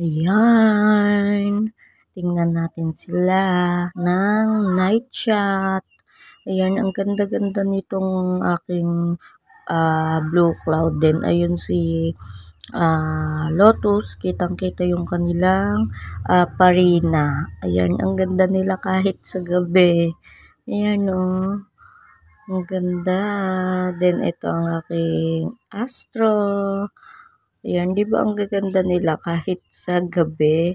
Ayan. Tingnan natin sila ng night shot. Ayan, ang ganda-ganda nitong aking blue cloud din. Ayun si Lotus. Kitang-kita yung kanilang parina. Ayan, ang ganda nila kahit sa gabi. Ayan ang ganda. Then, ito ang aking Astro. Ayan, di ba ang gaganda nila kahit sa gabi?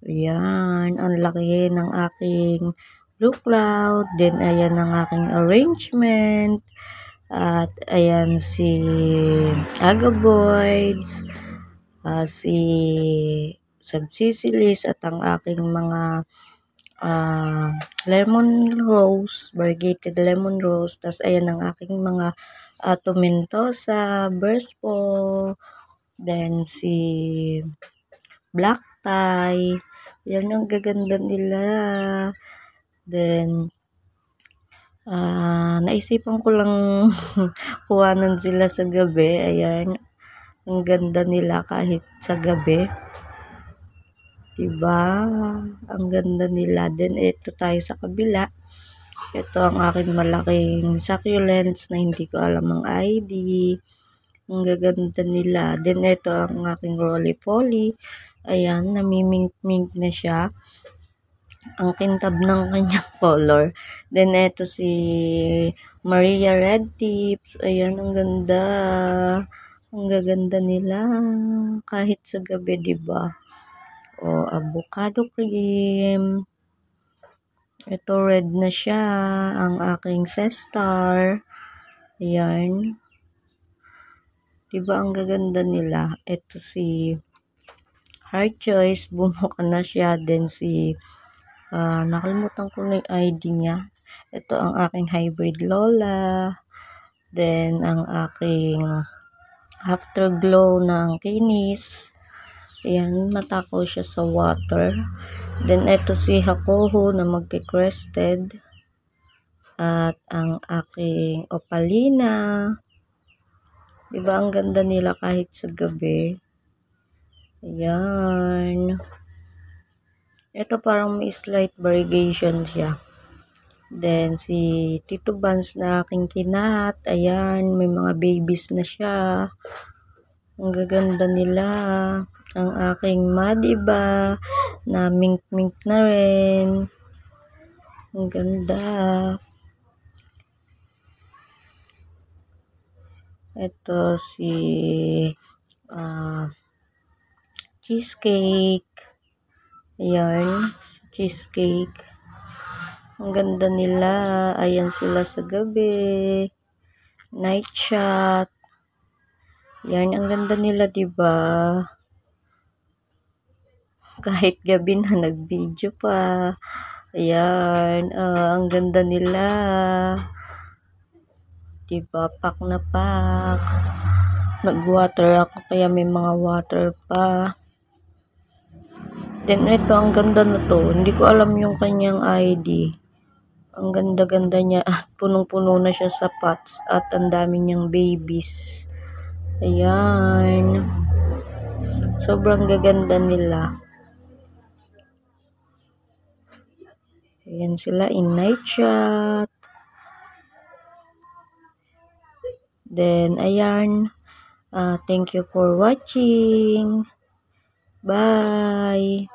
Ayan, ang laki ng aking blue cloud. Then, ayan ang aking arrangement. At, ayan si Agaboids, si Subsisilis, at ang aking mga lemon rose, variegated lemon rose. Tas, ayan ang aking mga tomentosa, burst po. Then, si black tie. Yan ang gaganda nila. Then, naisipan ko lang kuhanan sila sa gabi. Ayan. Ang ganda nila kahit sa gabi. Diba? Ang ganda nila. Then, ito tayo sa kabila. Ito ang aking malaking succulents na hindi ko alam ang ID. Ang gaganda nila. Then, ito ang aking roly-poly. Ayan, namimink-mink na siya. Ang kintab ng kanyang color. Then, ito si Maria Red Tips. Ayan, ang ganda. Ang gaganda nila. Kahit sa gabi, diba? O, avocado cream. Ito, red na siya. Ang aking Cestar. Ayan. Diba, ang gaganda nila. Ito si Heart Choice. Bumuka na siya. Then, si nakalimutan ko na yung ID niya. Ito ang aking hybrid Lola. Then, ang aking afterglow ng Kinis. Ayan, matakaw siya sa water. Then, ito si Hakoho na magki-crested. At ang aking Opalina. Diba, ang ganda nila kahit sa gabi. Ayan. Ito parang may slight variegation siya. Then, si Tito Bans na aking kinat. Ayan, may mga babies na siya. Ang gaganda nila. Ang aking Madiba na mink-mink na rin. Ang ganda. Ito si Cheesecake. Ayan, cheesecake. Ang ganda nila. Ayan sila sa gabi. Night shot. Ayan, ang ganda nila, diba? Kahit gabi na nag-video pa. Ayan, ang ganda nila. Diba, pak na pak. Nag-water ako kaya may mga water pa. Then, ito, ang ganda na to. Hindi ko alam yung kanyang ID. Ang ganda-ganda niya at punong-puno na siya sa pots at ang dami niyang babies. Ayan. Sobrang gaganda nila. Ayan sila in night shot. Then, ayan. Thank you for watching. Bye.